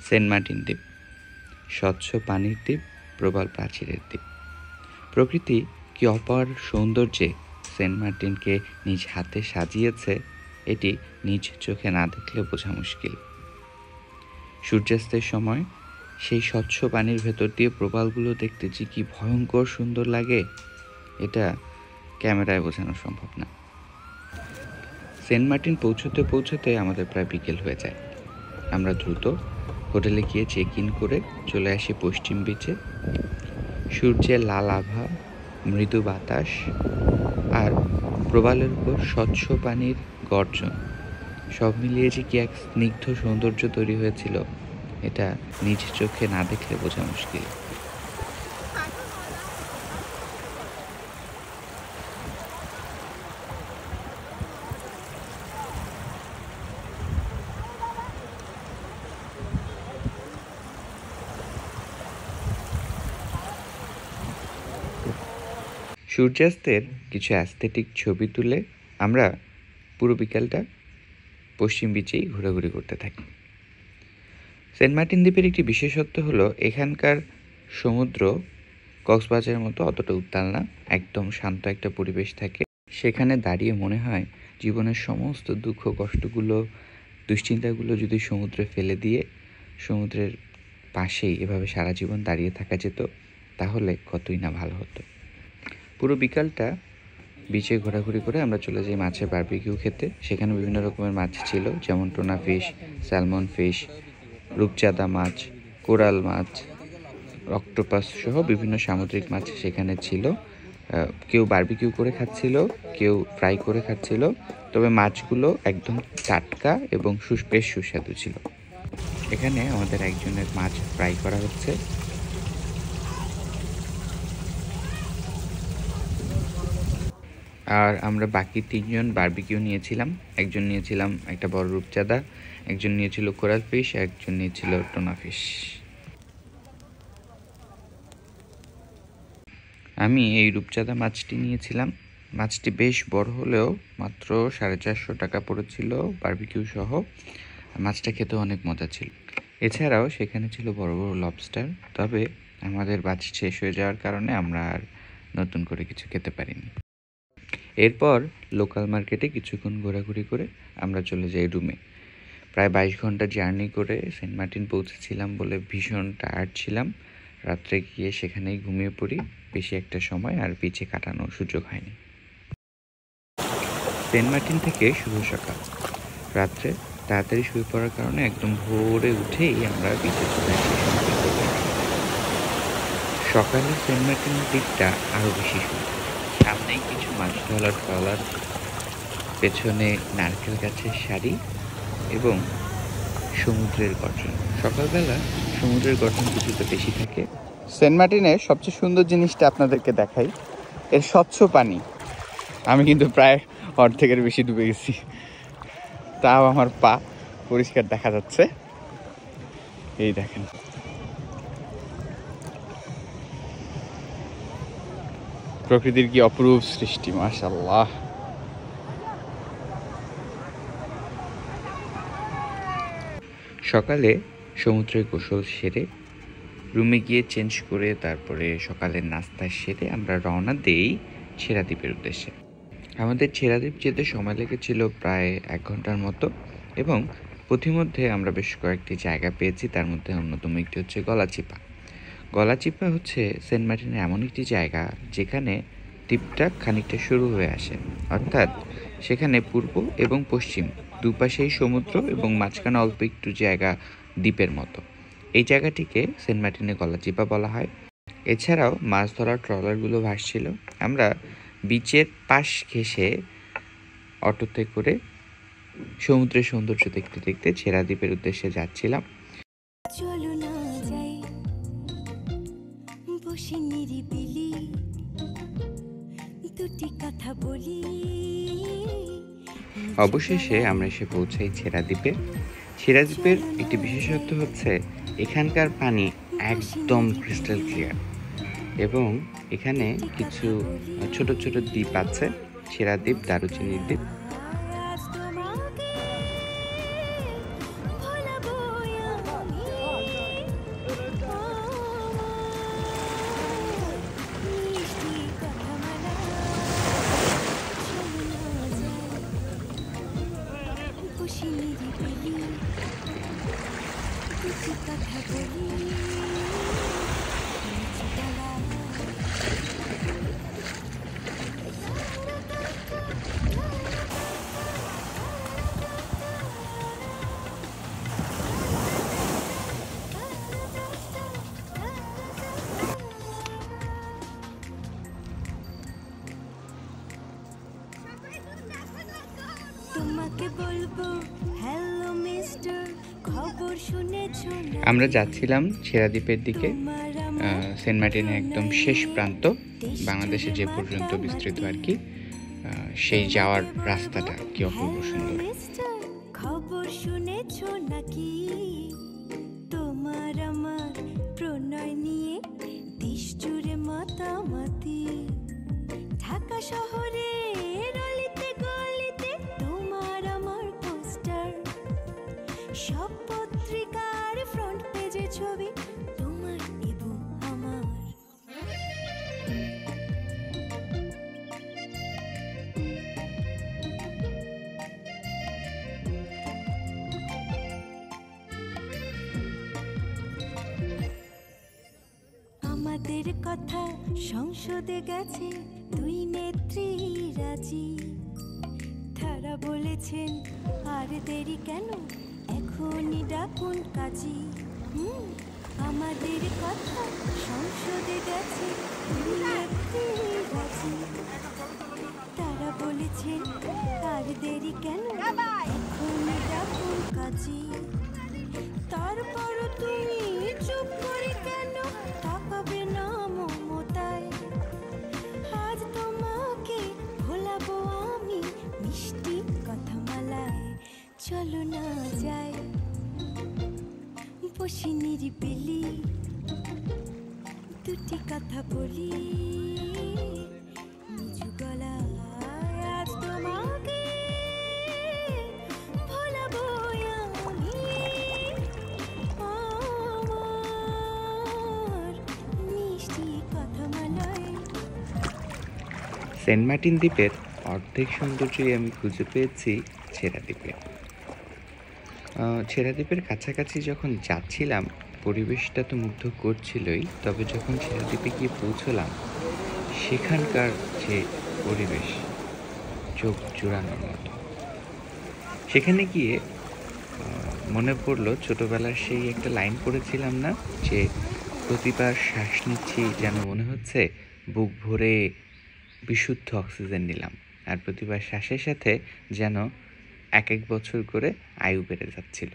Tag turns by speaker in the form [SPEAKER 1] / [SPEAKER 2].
[SPEAKER 1] Saint Martin দ্বীপ, স্বচ্ছ পানির দ্বীপ, প্রবাল প্রাচীরের দ্বীপ। প্রকৃতি কি অপার সৌন্দর্যে সেন্ট মার্টিনকে নিজ হাতে সাজিয়েছে, এটি নিজ চোখে না দেখলে বোঝা মুশকিল। সূর্যাস্তের সময় সেই স্বচ্ছ পানির ভেতর দিয়ে প্রবালগুলো দেখতে যে কি ভয়ঙ্কর সুন্দর লাগে, এটা ক্যামেরায় বোঝানো সম্ভব না। সেন্ট মার্টিন পৌঁছতে পৌঁছতে আমাদের প্রায় বিকেল হয়ে যায়। আমরা দ্রুত হোটেলে গিয়ে চেক ইন করে চলে আসি পশ্চিম বিচে। সূর্যের লাল আভা, মৃদু বাতাস আর প্রবালের উপর স্বচ্ছ পানির গর্জন, সব মিলিয়ে যে কি এক স্নিগ্ধ সৌন্দর্য তৈরি হয়েছিল, এটা নিজ চোখে না দেখলে বোঝা মুশকিল। সূর্যাস্তের কিছু অ্যাস্থেটিক ছবি তুলে আমরা পুরো বিকালটা পশ্চিম বিচেই ঘোরাঘুরি করতে থাকি। সেন্ট মার্টিন দ্বীপের একটি বিশেষত্ব হলো এখানকার সমুদ্র কক্সবাজারের মতো অতটা উত্তাল না, একদম শান্ত একটা পরিবেশ থাকে। সেখানে দাঁড়িয়ে মনে হয় জীবনের সমস্ত দুঃখ কষ্টগুলো, দুশ্চিন্তাগুলো যদি সমুদ্রে ফেলে দিয়ে সমুদ্রের পাশেই এভাবে সারা জীবন দাঁড়িয়ে থাকা যেত, তাহলে কতই না ভালো হতো। পুরো বিকালটা বিচে ঘোরাঘুরি করে আমরা চলে যাই মাছের বারবিকিউ খেতে। সেখানে বিভিন্ন রকমের মাছ ছিল, যেমন টোনা ফিশ, স্যালমন ফিশ, রূপচাঁদা মাছ, কোরাল মাছ, অক্টোপাস সহ বিভিন্ন সামুদ্রিক মাছ সেখানে ছিল। কেউ বারবিকিউ করে খাচ্ছিল, কেউ ফ্রাই করে খাচ্ছিল, তবে মাছগুলো একদম টাটকা এবং বেশ সুস্বাদু ছিল। এখানে আমাদের একজনের মাছ ফ্রাই করা হচ্ছে। আর আমরা বাকি 3 জন বারবিকিউ নিয়েছিলাম। একজন নিয়েছিলাম একটা বড় রূপচাঁদা, একজন নিয়েছিল কোরাল ফিশ, একজন নিয়েছিল টোনা ফিশ। আমি এই রূপচাঁদা মাছটি নিয়েছিলাম। মাছটি বেশ বড় হলেও মাত্র 450 টাকা পড়েছিল বারবিকিউ সহ। মাছটা খেতে অনেক মজা ছিল। এছাড়াও সেখানে ছিল বড় বড় লবস্টার, তবে আমাদের বাজেট শেষ হয়ে যাওয়ার কারণে আমরা আর নতুন করে কিছু খেতে পারিনি। এরপর লোকাল মার্কেটে কিছুক্ষণ ঘোরাঘুরি করে আমরা চলে যাই রুমে। প্রায় 22 ঘন্টা জার্নি করে সেন্ট মার্টিন পৌঁছেছিলাম বলে ভীষণ টায়ার্ড ছিলাম। রাত্রে গিয়ে সেখানেই ঘুমিয়ে পড়ি। বেশি একটা সময় আর বিচে কাটানোর সুযোগ হয়নি। সেন্ট মার্টিন থেকে শুভ সকাল। রাত্রে তাড়াতাড়ি শুয়ে পড়ার কারণে একদম ভোরে উঠেই আমরা বিচে চলে আসি। সকালে সেন্ট মার্টিন দ্বীপটা আরও বেশি সুন্দর। সামনেই কিছু মাছ ধরার ট্রলার, পেছনে নারকেল গাছের সারি এবং সমুদ্রের গর্জন। সকালবেলা সমুদ্রের গর্জন কিছুটা বেশি থাকে। সেন্ট মার্টিনের সবচেয়ে সুন্দর জিনিসটা আপনাদেরকে দেখাই, এর স্বচ্ছ পানি। আমি কিন্তু প্রায় অর্ধেকের বেশি ডুবে গেছি, তাও আমার পা পরিষ্কার দেখা যাচ্ছে। এই দেখেন, প্রকৃতির কি অপরূপ সৃষ্টি, মাশাআল্লাহ। সকালে সমুদ্রে গোসল সেরে রুমে গিয়ে চেঞ্জ করে তারপরে সকালের নাস্তা সেরে আমরা রওনা দেই ছেড়া দ্বীপের উদ্দেশ্যে। আমাদের ছেড়া দ্বীপ যেতে সময় লেগেছিল প্রায় 1 ঘন্টার মতো, এবং পথিমধ্যে আমরা বেশ কয়েকটি জায়গা পেয়েছি। তার মধ্যে অন্যতম একটি হচ্ছে গলাচিপা। গলাচিপা হচ্ছে সেন্ট মার্টিনের এমন একটি জায়গা যেখানে দ্বীপটা খানিকটা শুরু হয়ে আসে, অর্থাৎ সেখানে পূর্ব এবং পশ্চিম দুপাশেই সমুদ্র এবং মাঝখানে অল্প একটু জায়গা দ্বীপের মতো। এই জায়গাটিকে সেন্ট মার্টিনের গলাচিপা বলা হয়। এছাড়াও মাছ ধরার ট্রলারগুলো ভাসছিল। আমরা বিচের পাশ ঘেঁষে অটোতে করে সমুদ্রের সৌন্দর্য দেখতে দেখতে ছেড়া দ্বীপের উদ্দেশ্যে যাচ্ছিলাম। অবশেষে আমরা এসে পৌঁছাই ছেড়া দ্বীপে। ছেড়া দ্বীপের একটি বিশেষত্ব হচ্ছে এখানকার পানি একদম ক্রিস্টাল ক্লিয়ার, এবং এখানে কিছু ছোট ছোট দ্বীপ আছে, ছেড়া দ্বীপ, দারুচিনির দ্বীপ। আমরা যাচ্ছিলাম ছেড়া দ্বীপের দিকে। সেন্ট মার্টিনের একদম শেষ প্রান্ত, বাংলাদেশে যে পর্যন্ত বিস্তৃত আর কি, সেই যাওয়ার রাস্তাটা কি অপূর্ব সুন্দর।
[SPEAKER 2] খবর শুনেছ নাকি তোমার আমার প্রণয় নিয়ে দেশ জুড়ে মাতামাতি, ঢাকা শহরে অলিতে গলিতে তোমার আমার পোস্টার, সব পত্রিকার ফ্রন্ট পেজে ছবি তোমার এবং আমার। আমাদের কথা সংসদে গেছে দুই নেত্রী রাজি, তারা বলেছেন আর দেরি কেন এখনই ডাকুন কাজী। আমাদের কথা সংসদে গেছে দুই নেত্রী রাজি, তারা বলেছেন আর দেরি কেন এখনই ডাকুন কাজী। তারপরও তুমি চুপ করে কেন তাকাবে না মমতায়, আজ তোমাকে ভোলাবো আমি মিষ্টি কথামালায়। চলো না যাই বসে নিরিবিলি দুটি কথা বলি নিচু গলায়, আজ তোমাকে ভোলাবো আমি আমার মিষ্টি কথামালায়।
[SPEAKER 1] সেন্ট মার্টিন দ্বীপের অর্ধেক সৌন্দর্যই আমি খুঁজে পেয়েছি ছেড়া দ্বীপে। ছেড়া দ্বীপের কাছাকাছি যখন যাচ্ছিলাম পরিবেশটা তো মুগ্ধ করছিলই, তবে যখন ছেড়া দ্বীপে গিয়ে পৌঁছলাম সেখানকার যে পরিবেশ চোখ জোড়ানোর মতো। সেখানে গিয়ে মনে পড়লো ছোটবেলার সেই একটা লাইন পড়েছিলাম না, যে প্রতিবার শ্বাস নিচ্ছি যেন মনে হচ্ছে বুক ভরে বিশুদ্ধ অক্সিজেন নিলাম, আর প্রতিবার শ্বাসের সাথে যেন এক এক বছর করে আয়ু বেড়ে যাচ্ছিল।